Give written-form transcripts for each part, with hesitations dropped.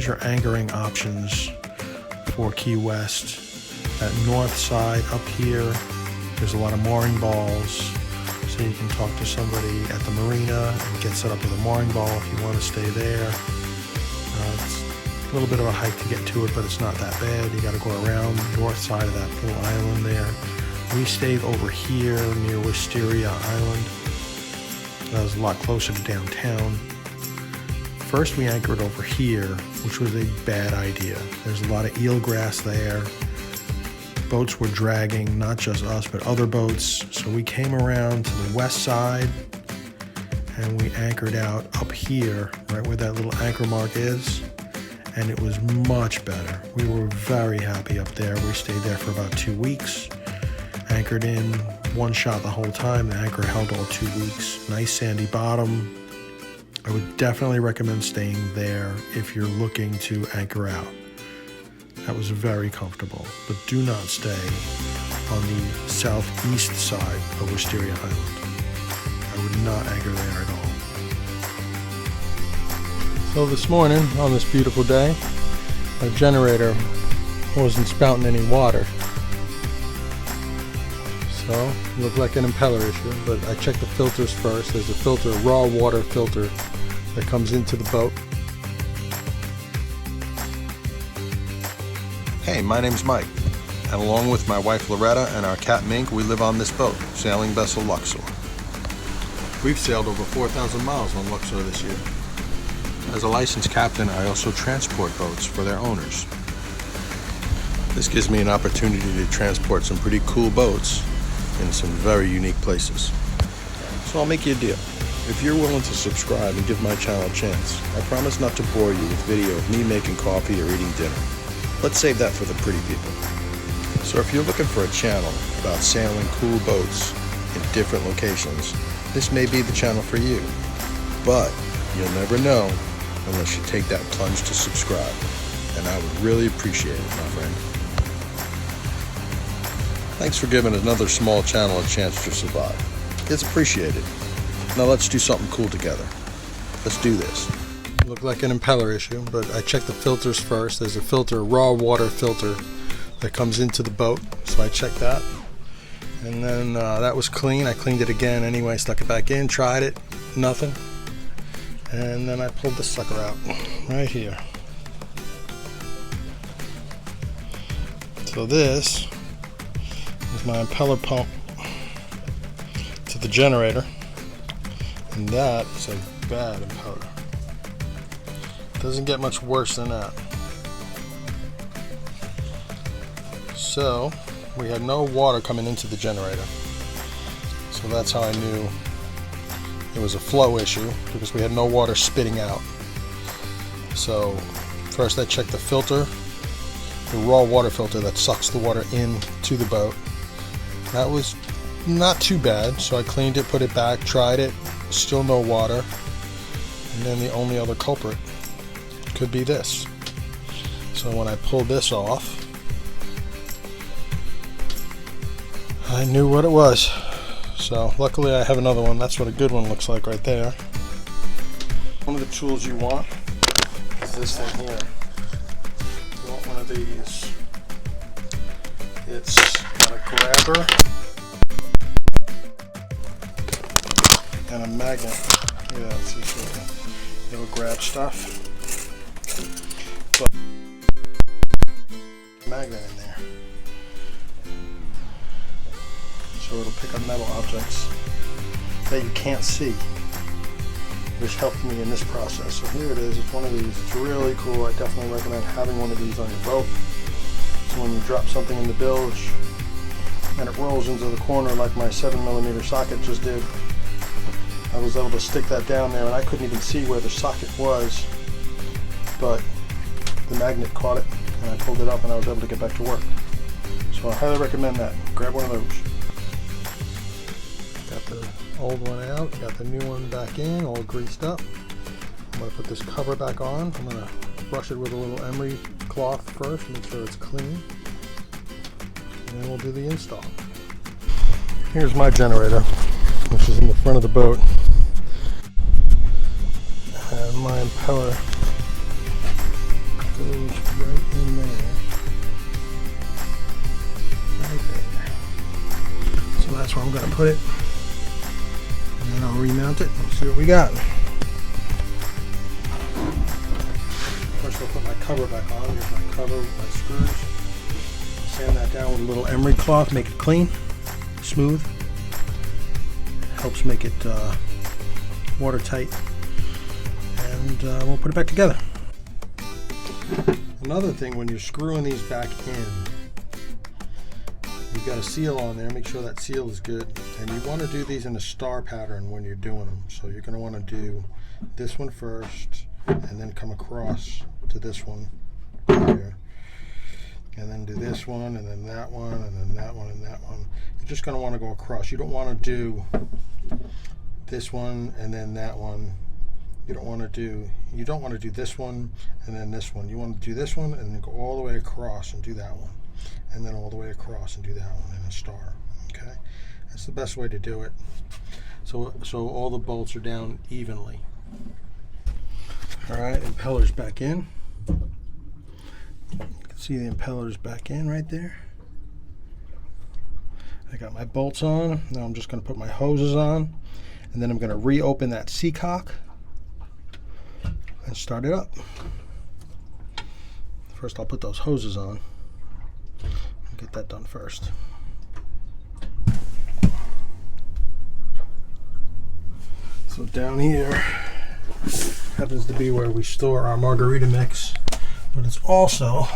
here's your anchoring options for Key West. That north side up here, there's a lot of mooring balls, so you can talk to somebody at the marina and get set up with a mooring ball if you want to stay there. It's a little bit of a hike to get to it, but it's not that bad. You got to go around the north side of that little island there. We stayed over here near Wisteria Island. That was a lot closer to downtown. First we anchored over here, which was a bad idea. There's a lot of eelgrass there. Boats were dragging, not just us, but other boats. So we came around to the west side and we anchored out up here, right where that little anchor mark is. And it was much better. We were very happy up there. We stayed there for about 2 weeks. Anchored in one shot the whole time. The anchor held all 2 weeks. Nice sandy bottom. I would definitely recommend staying there if you're looking to anchor out. That was very comfortable, but do not stay on the southeast side of Wisteria Island. I would not anchor there at all. So this morning, on this beautiful day, our generator wasn't spouting any water. So, it looked like an impeller issue, but I checked the filters first. There's a filter, a raw water filter that comes into the boat. Hey, my name's Mike, and along with my wife Loretta and our cat Mink, we live on this boat, sailing vessel Luxor. We've sailed over 4,000 miles on Luxor this year. As a licensed captain, I also transport boats for their owners. This gives me an opportunity to transport some pretty cool boats in some very unique places. So I'll make you a deal. If you're willing to subscribe and give my channel a chance, I promise not to bore you with video of me making coffee or eating dinner. Let's save that for the pretty people. So if you're looking for a channel about sailing cool boats in different locations, this may be the channel for you. But you'll never know unless you take that plunge to subscribe. And I would really appreciate it, my friend. Thanks for giving another small channel a chance to survive. It's appreciated. Now let's do something cool together. Let's do this. Looked like an impeller issue, but I checked the filters first. There's a filter, a raw water filter that comes into the boat, so I checked that. And then that was clean. I cleaned it again anyway, stuck it back in, tried it, nothing. And then I pulled this sucker out right here. So this is my impeller pump to the generator, and that is a bad impeller. Doesn't get much worse than that. So we had no water coming into the generator, so that's how I knew it was a flow issue, because we had no water spitting out. So first I checked the filter, the raw water filter that sucks the water into the boat. That was not too bad, so I cleaned it, put it back, tried it, still no water. And then the only other culprit could be this. So when I pulled this off, I knew what it was. So luckily I have another one. That's what a good one looks like right there. One of the tools you want is this thing here. You want one of these. It's got a grabber and a magnet. Yeah, it's just it'll grab stuff. But magnet in there, so it'll pick up metal objects that you can't see, which helped me in this process. So here it is. It's one of these. It's really cool. I definitely recommend having one of these on your boat. So when you drop something in the bilge and it rolls into the corner like my 7mm socket just did, I was able to stick that down there, and I couldn't even see where the socket was, but the magnet caught it and I pulled it up and I was able to get back to work. So I highly recommend that. Grab one of those. Got the old one out, got the new one back in, all greased up. I'm going to put this cover back on. I'm going to brush it with a little emery cloth first, make sure it's clean, and then we'll do the install. Here's my generator, which is in the front of the boat, and my impeller goes right in there. Right there. So that's where I'm going to put it. And then I'll remount it and see what we got. First I'll put my cover back on. Here's my cover with my screws. Sand that down with a little emery cloth, make it clean, smooth. Helps make it watertight. And we'll put it back together. Another thing, when you're screwing these back in, you've got a seal on there. Make sure that seal is good. And you want to do these in a star pattern when you're doing them. So you're going to want to do this one first, and then come across to this one here. And then do this one, and then that one, and then that one, and that one. You're just going to want to go across. You don't want to do this one and then that one. You don't want to do this one and then this one. You want to do this one and then go all the way across and do that one, and then all the way across and do that one in a star. Okay, that's the best way to do it. So all the bolts are down evenly. All right, impeller's back in. You can see the impeller's back in right there. I got my bolts on. Now I'm just going to put my hoses on, and then I'm going to reopen that seacock and start it up. First I'll put those hoses on. I'll get that done first. So down here happens to be where we store our margarita mix, but it's also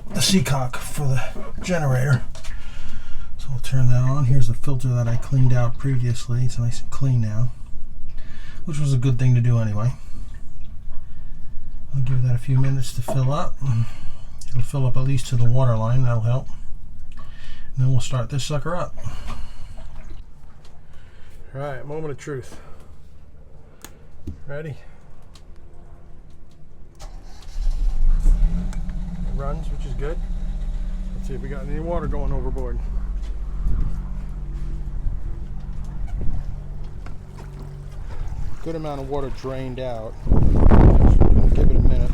the seacock for the generator. So I'll turn that on. Here's the filter that I cleaned out previously. It's nice and clean now, which was a good thing to do anyway. I'll give that a few minutes to fill up. It'll fill up at least to the water line. That'll help. And then we'll start this sucker up. All right, moment of truth. Ready? It runs, which is good. Let's see if we got any water going overboard. Good amount of water drained out. Give it a minute.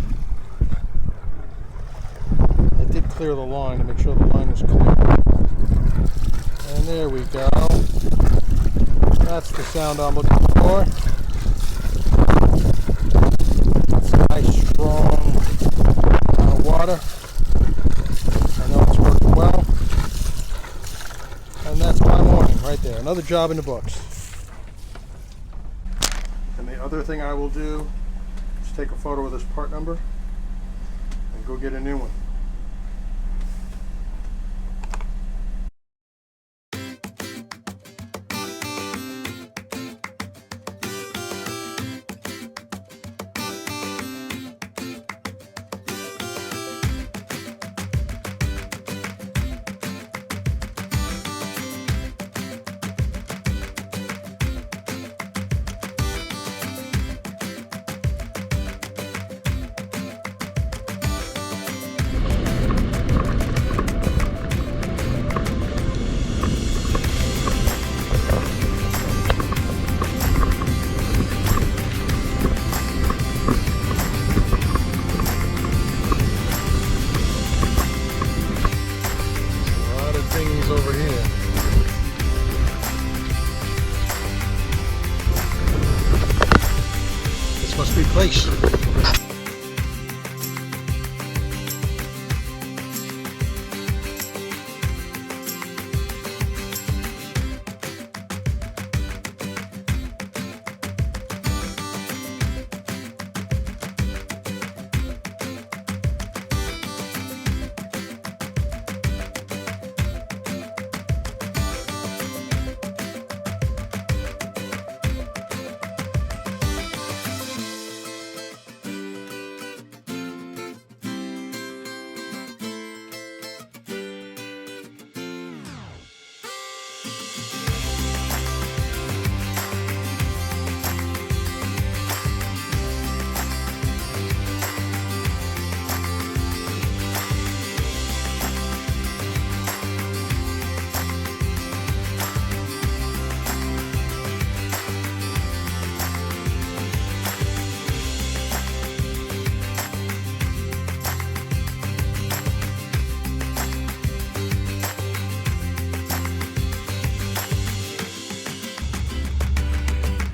I did clear the line to make sure the line was clear. And there we go. That's the sound I'm looking for. That's a nice, strong amount of water. I know it's working well. And that's my morning right there. Another job in the books. And the other thing I will do, take a photo of this part number and go get a new one. Over here. This must be placed.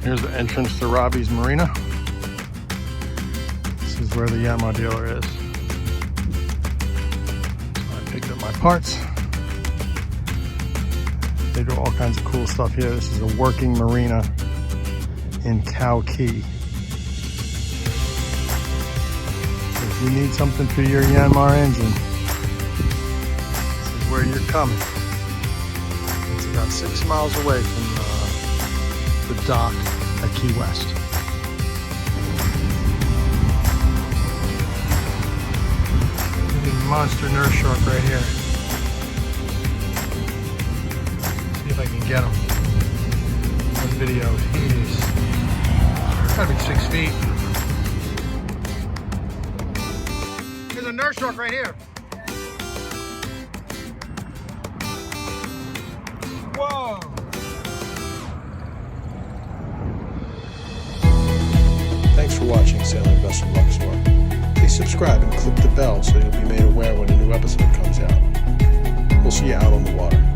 Here's the entrance to Robbie's Marina. This is where the Yanmar dealer is. So I picked up my parts. They do all kinds of cool stuff here. This is a working marina in Cow Key. So if you need something for your Yanmar engine, this is where you're coming. It's about 6 miles away from the dock at Key West. Monster nurse shark right here. See if I can get him on video. He's gotta be 6 feet. There's a nurse shark right here. Whoa! Thanks for watching Sailing Vessel Luxor. Please subscribe and click the bell so you'll be made aware when a new episode comes out. We'll see you out on the water.